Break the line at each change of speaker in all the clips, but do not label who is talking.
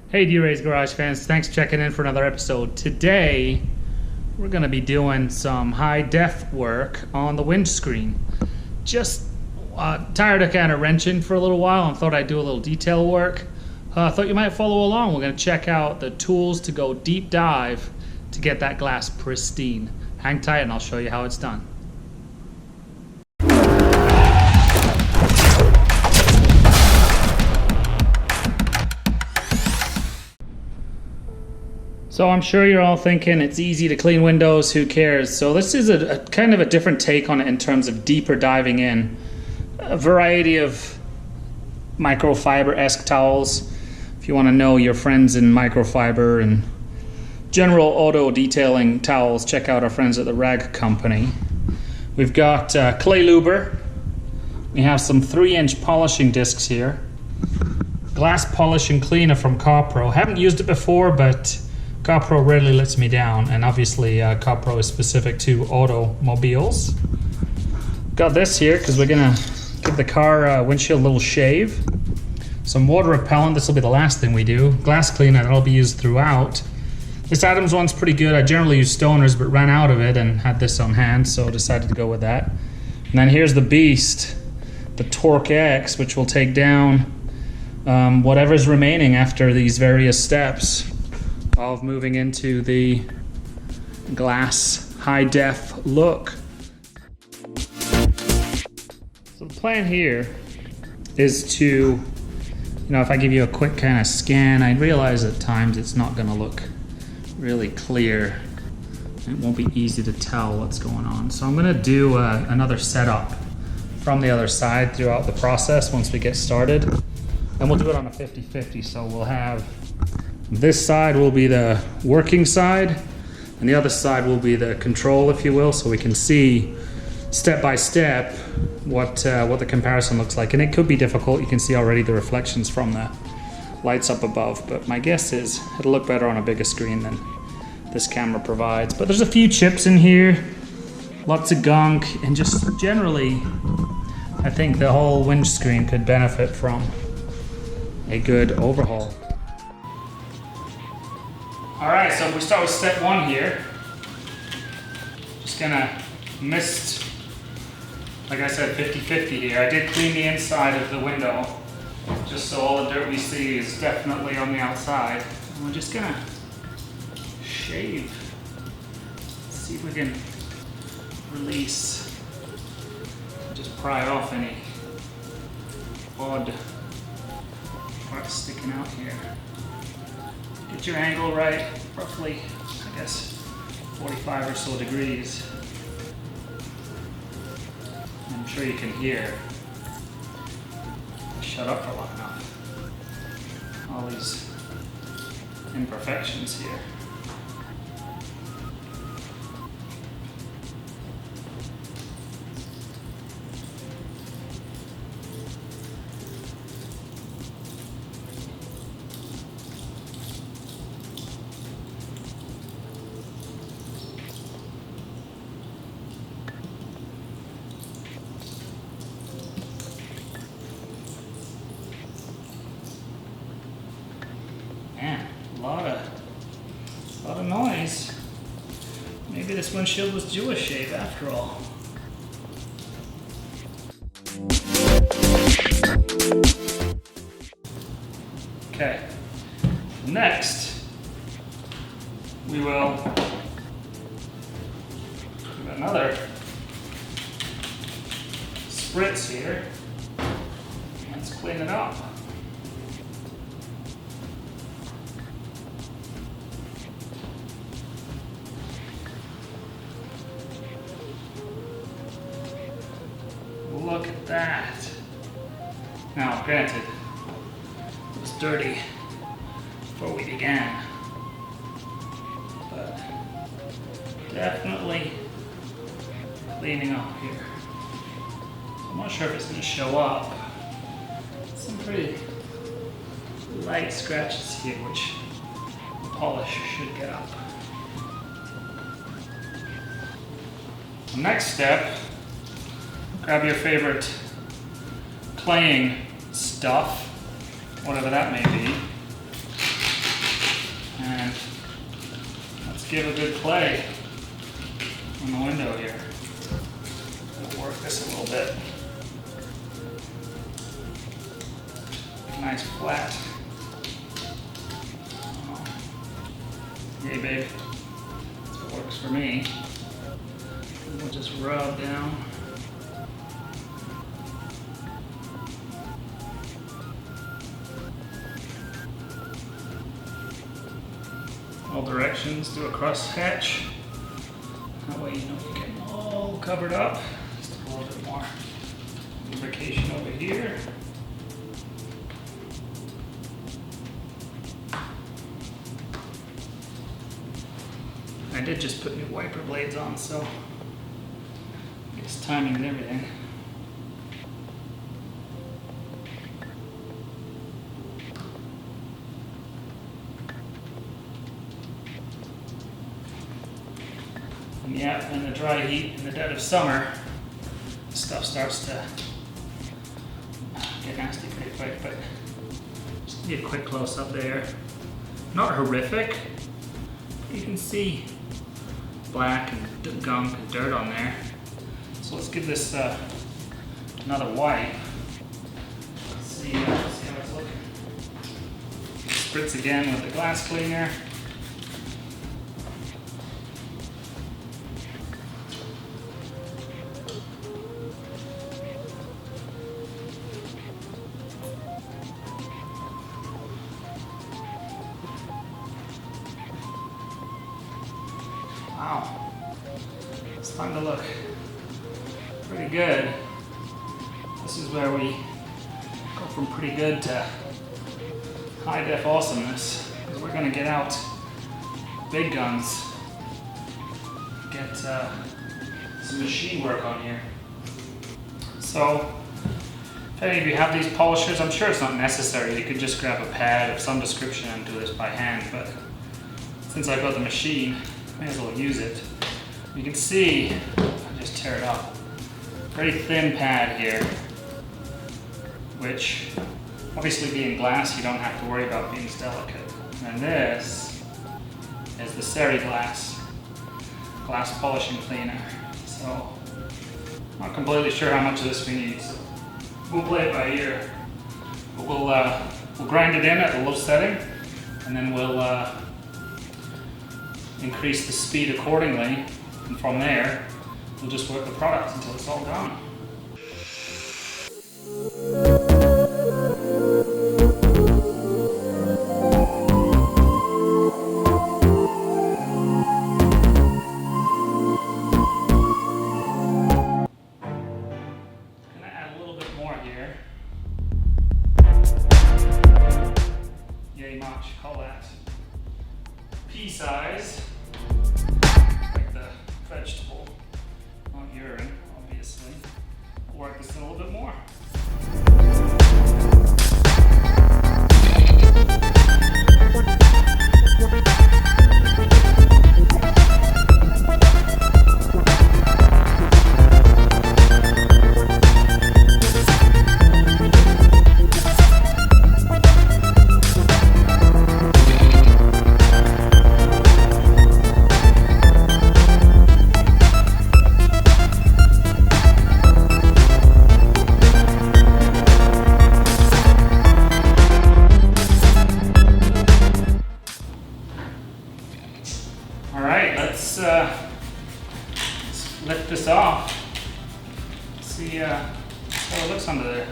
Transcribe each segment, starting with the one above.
Hey Wray's Garage fans, thanks for checking in for another episode. Today we're going to be doing some high def work on the windscreen. Just tired of kind of wrenching for a little while and thought I'd do a little detail work. Thought you might follow along. We're going to check out the tools to go deep dive to get that glass pristine. Hang tight and I'll show you how it's done. So I'm sure you're all thinking it's easy to clean windows, who cares? So this is a kind of a different take on it in terms of deeper diving in. A variety of microfiber-esque towels. If you want to know your friends in microfiber and general auto detailing towels, check out our friends at the Rag Company. We've got clay luber. We have some 3-inch polishing discs here. Glass polishing cleaner from CarPro. Haven't used it before, but CarPro rarely lets me down, and obviously CarPro is specific to automobiles. Got this here because we're gonna give the car windshield a little shave. Some water repellent, this will be the last thing we do. Glass cleaner, that'll be used throughout. This Adams one's pretty good. I generally use Stoners, but ran out of it and had this on hand, so decided to go with that. And then here's the beast, the Torque X, which will take down whatever's remaining after these various steps of moving into the glass high def look. So the plan here is to, if I give you a quick kind of scan, I realize at times it's not going to look really clear. It won't be easy to tell what's going on. So I'm going to do another setup from the other side throughout the process once we get started. And we'll do it on a 50-50, so we'll have this side will be the working side, and the other side will be the control, if you will, so we can see step by step what the comparison looks like. And it could be difficult. You can see already the reflections from the lights up above, but my guess is it'll look better on a bigger screen than this camera provides. But there's a few chips in here, lots of gunk, and just generally I think the whole windscreen could benefit from a good overhaul. Alright, so we start with step 1 here. Just gonna mist, like I said, 50-50 here. I did clean the inside of the window, just so all the dirt we see is definitely on the outside. And we're just gonna shave. Let's see if we can release, just pry off any odd parts sticking out here. Get your angle right, roughly, I guess, 45 or so degrees. I'm sure you can hear. Shut up for long enough. All these imperfections here. Man, a lot of noise. Maybe this windshield was due a shave after all. Okay, next we will do another spritz here. Let's clean it up. Look at that. Now, granted, it was dirty before we began, but definitely cleaning up here. So I'm not sure if it's going to show up. Some pretty light scratches here, which the polish should get up. The next step, grab your favorite playing stuff, whatever that may be. just give a good play on the window here. We'll work this a little bit. Nice flat. Yay, babe. That's what works for me. And we'll just rub down. All directions, do a cross hatch. That way you know you get all covered up. Just a little bit more lubrication over here. I did just put new wiper blades on, so I guess timing and everything. And yeah, in the dry heat, in the dead of summer, stuff starts to get nasty pretty quick, but just give you a quick close up there. Not horrific, but you can see black and gunk and dirt on there. So let's give this another wipe. See how it's looking. Spritz again with the glass cleaner. Wow, it's starting to look pretty good. This is where we go from pretty good to high def awesomeness, because we're going to get out big guns, get some machine work on here. So if any of you have these polishers, I'm sure it's not necessary. You could just grab a pad of some description and do this by hand, but since I've got the machine, may as well use it. You can see, I'll just tear it off, very thin pad here, which obviously being glass, you don't have to worry about being delicate. And this is the Seri glass polishing cleaner. So, not completely sure how much of this we need, so we'll play it by ear. But we'll grind it in at a low setting, and then we'll increase the speed accordingly, and from there we'll just work the product until it's all done. I'm gonna add a little bit more here. Yay much, call that pea size. Like the vegetable, not urine, obviously. We'll work this in a little bit more. Let's lift this off. See how it looks under there.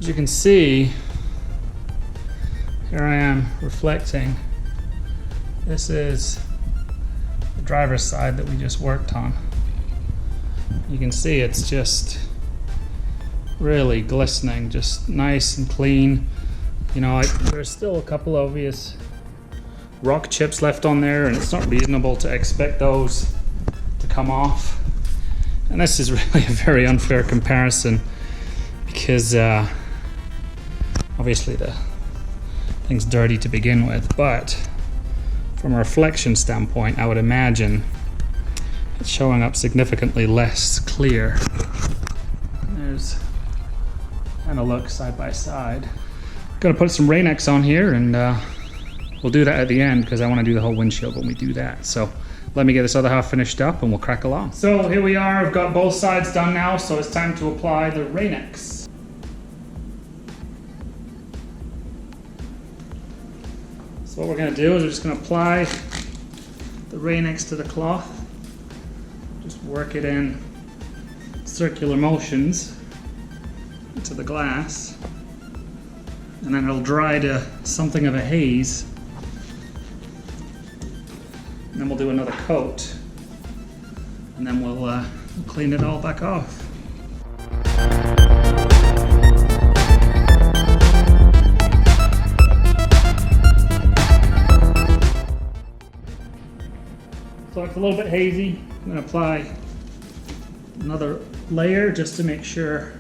As you can see, here I am reflecting This is the driver's side that we just worked on. You can see it's just really glistening, just nice and clean. You know, there's still a couple obvious rock chips left on there, and it's not reasonable to expect those to come off. And this is really a very unfair comparison because obviously the thing's dirty to begin with, but from a reflection standpoint, I would imagine it's showing up significantly less clear. There's kind of look side by side. Gonna put some Rain-X on here, and we'll do that at the end because I want to do the whole windshield when we do that. So let me get this other half finished up and we'll crack along. So here we are, I've got both sides done now, so it's time to apply the Rain-X. So what we're going to do is we're just going to apply the Rain-X to the cloth. Just work it in circular motions into the glass, and then it'll dry to something of a haze. And then we'll do another coat, and then we'll clean it all back off. So it's a little bit hazy. I'm going to apply another layer just to make sure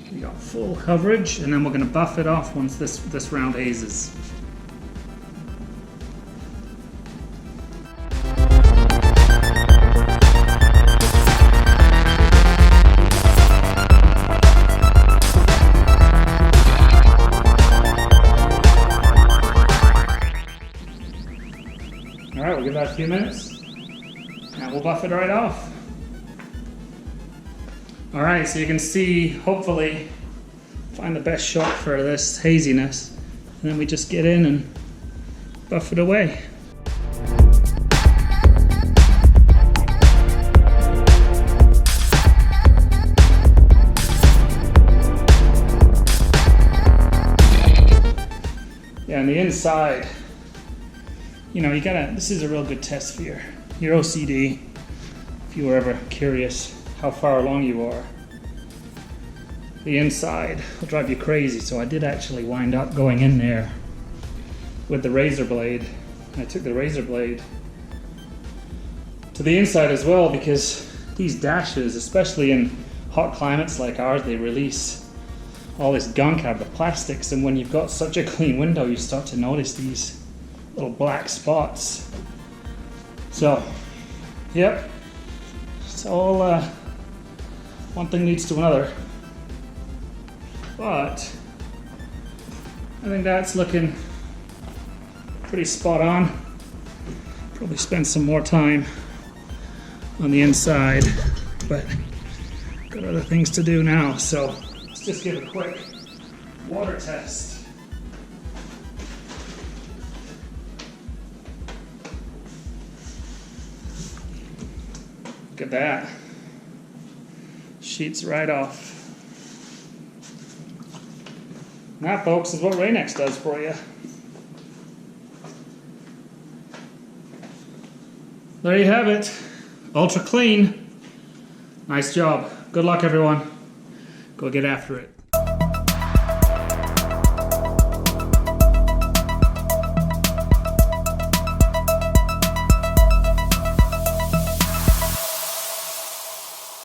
we got full coverage, and then we're going to buff it off once this round hazes. Alright, we'll give that a few minutes and we'll buff it right off. Alright, so you can see, hopefully, find the best shot for this haziness, and then we just get in and buff it away. Yeah, on the inside, you know, this is a real good test for your OCD, if you were ever curious how far along you are. The inside will drive you crazy, so I did actually wind up going in there with the razor blade. I took the razor blade to the inside as well, because these dashes, especially in hot climates like ours, they release all this gunk out of the plastics, and when you've got such a clean window, you start to notice these little black spots. So, yep, it's all one thing leads to another. But I think that's looking pretty spot on. Probably spend some more time on the inside, but got other things to do now. So let's just give a quick water test. Look at that. Sheets right off. That, folks, is what Rain-X does for you. There you have it. Ultra clean. Nice job. Good luck, everyone. Go get after it.